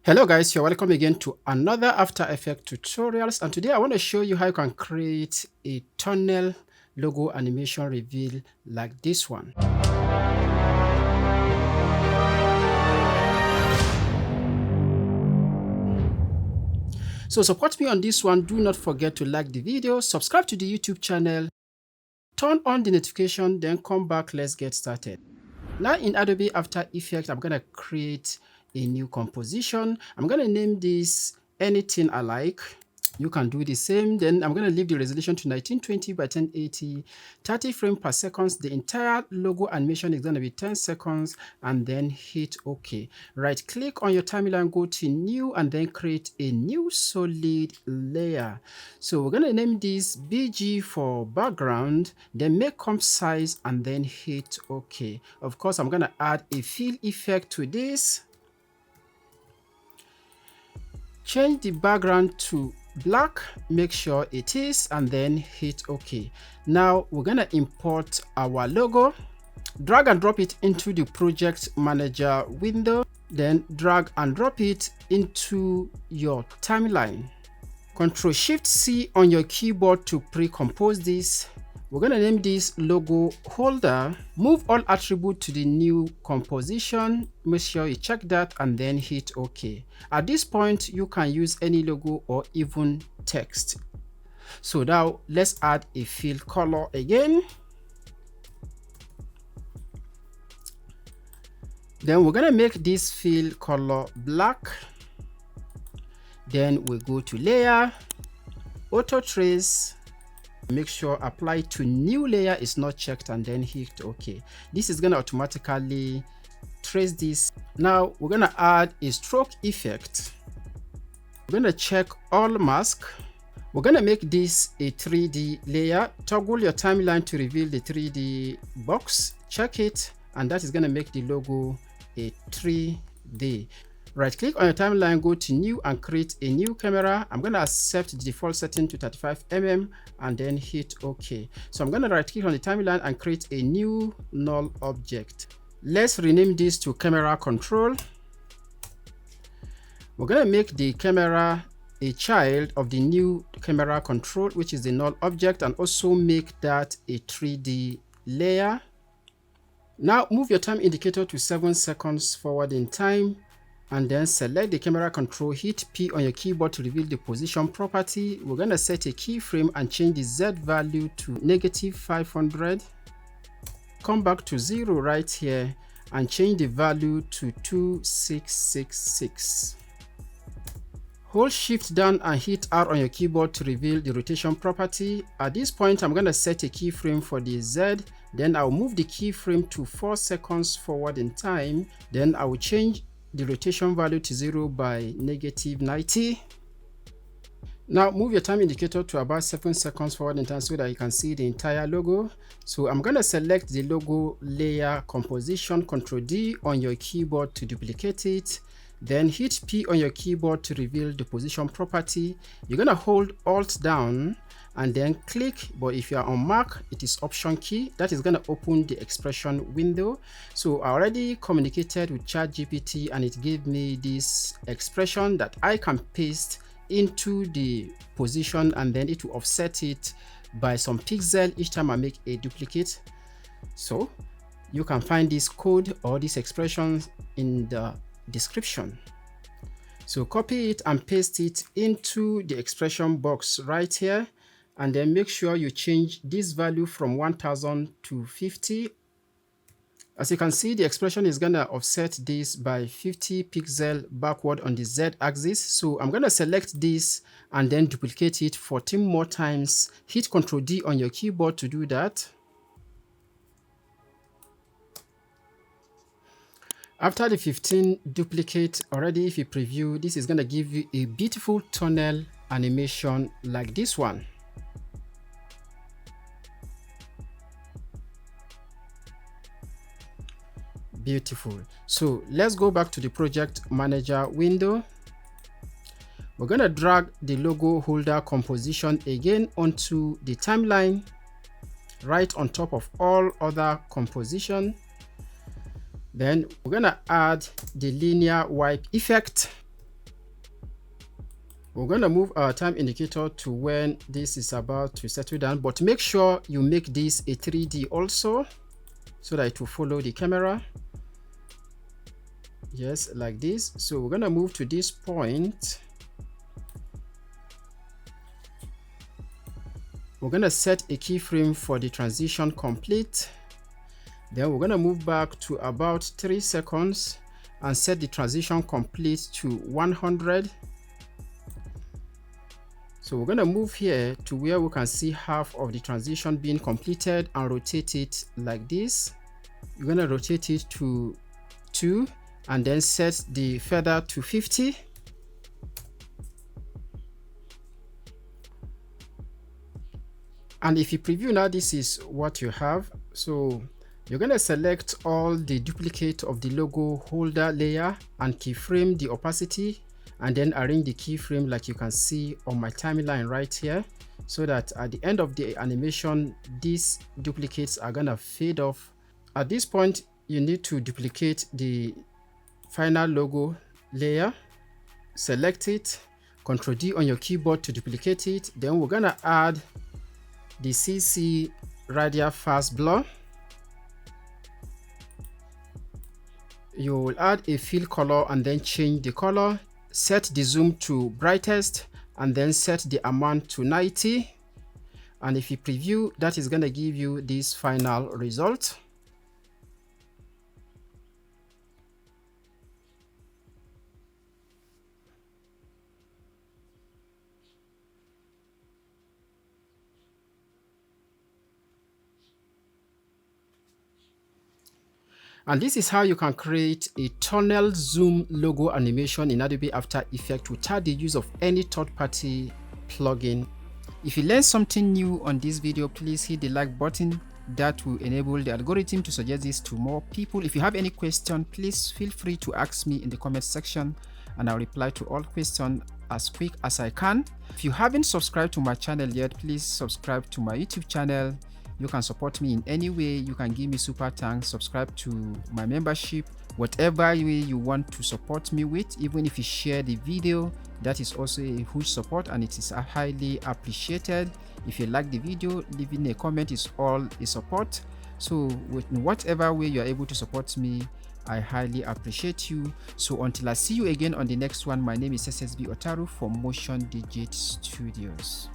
Hello guys, you're welcome again to another After Effects tutorials, and today I want to show you how you can create a thumbnail logo animation reveal like this one. So support me on this one. Do not forget to like the video, subscribe to the YouTube channel, turn on the notification, then come back. Let's get started. Now in Adobe After Effects, I'm going to create a new composition. I'm going to name this anything I like. You can do the same. Then I'm going to leave the resolution to 1920 by 1080, 30 frames per second. The entire logo animation is going to be 10 seconds, and then hit OK. Right click on your timeline, go to new, and then create a new solid layer. So we're going to name this BG for background, then make comp size, and then hit OK. Of course, I'm going to add a fill effect to this. Change the background to black, make sure it is, and then hit OK. Now we're going to import our logo, drag and drop it into the project manager window, then drag and drop it into your timeline. Ctrl+Shift+C on your keyboard to pre-compose this. We're going to name this logo holder. Move all attributes to the new composition. Make sure you check that and then hit OK. At this point, you can use any logo or even text. So now let's add a fill color again. Then we're going to make this fill color black. Then we go to layer, auto trace. Make sure apply to new layer is not checked, and then hit OK. This is going to automatically trace this. Now we're going to add a stroke effect. We're going to check all mask. We're going to make this a 3D layer. Toggle your timeline to reveal the 3D box. Check it, and that is going to make the logo a 3D. Right click on your timeline, go to new, and create a new camera. I'm going to accept the default setting to 35mm and then hit OK. So I'm going to right click on the timeline and create a new null object. Let's rename this to camera control. We're going to make the camera a child of the new camera control, which is the null object, and also make that a 3D layer. Now move your time indicator to 7 seconds forward in time, and then select the camera control, hit P on your keyboard to reveal the position property. We're going to set a keyframe and change the Z value to -500. Come back to 0 right here and change the value to 2666. Hold Shift down and hit R on your keyboard to reveal the rotation property. At this point, I'm going to set a keyframe for the Z. Then I'll move the keyframe to 4 seconds forward in time. Then I will change the rotation value to 0 by -90. Now move your time indicator to about 7 seconds forward in time so that you can see the entire logo. So I'm going to select the logo layer composition, Ctrl+D on your keyboard to duplicate it. Then hit P on your keyboard to reveal the position property. You're going to hold Alt down and then click, but if you are on Mac, it is Option key. That is going to open the expression window. So I already communicated with ChatGPT and it gave me this expression that I can paste into the position, and then it will offset it by some pixel each time I make a duplicate. So you can find this code or this expression in the description. So copy it and paste it into the expression box right here, and then make sure you change this value from 1000 to 50. As you can see, the expression is going to offset this by 50 pixels backward on the Z axis. So I'm going to select this and then duplicate it 14 more times. Hit Ctrl+D on your keyboard to do that. After the 15 duplicate already, if you preview, this is going to give you a beautiful thumbnail animation like this one. Beautiful. So let's go back to the project manager window. We're going to drag the logo holder composition again onto the timeline, right on top of all other composition. Then we're going to add the linear wipe effect. We're going to move our time indicator to when this is about to settle down, but make sure you make this a 3D also so that it will follow the camera. Yes, like this. So we're going to move to this point. We're going to set a keyframe for the transition complete. Then we're going to move back to about 3 seconds and set the transition complete to 100. So we're going to move here to where we can see half of the transition being completed and rotate it like this. You're going to rotate it to 2 and then set the feather to 50. And if you preview now, this is what you have. So you're going to select all the duplicate of the logo holder layer and keyframe the opacity, and then arrange the keyframe like you can see on my timeline right here, so that at the end of the animation, these duplicates are going to fade off. At this point, you need to duplicate the final logo layer. Select it, Ctrl D on your keyboard to duplicate it. Then we're going to add the CC radial fast blur. You will add a fill color and then change the color. Set the zoom to brightest and then set the amount to 90. And if you preview, that is going to give you this final result. And this is how you can create a tunnel zoom logo animation in Adobe After Effects without the use of any third-party plugin. If you learned something new on this video, please hit the like button. That will enable the algorithm to suggest this to more people. If you have any question, please feel free to ask me in the comment section and I'll reply to all questions as quick as I can. If you haven't subscribed to my channel yet, please subscribe to my YouTube channel. You can support me in any way. You can give me super thanks, subscribe to my membership, whatever way you want to support me with. Even if you share the video, that is also a huge support and it is highly appreciated. If you like the video, leaving a comment is all a support. So in whatever way you are able to support me, I highly appreciate you. So until I see you again on the next one, my name is SSB Otaru from MotionDigit Studios.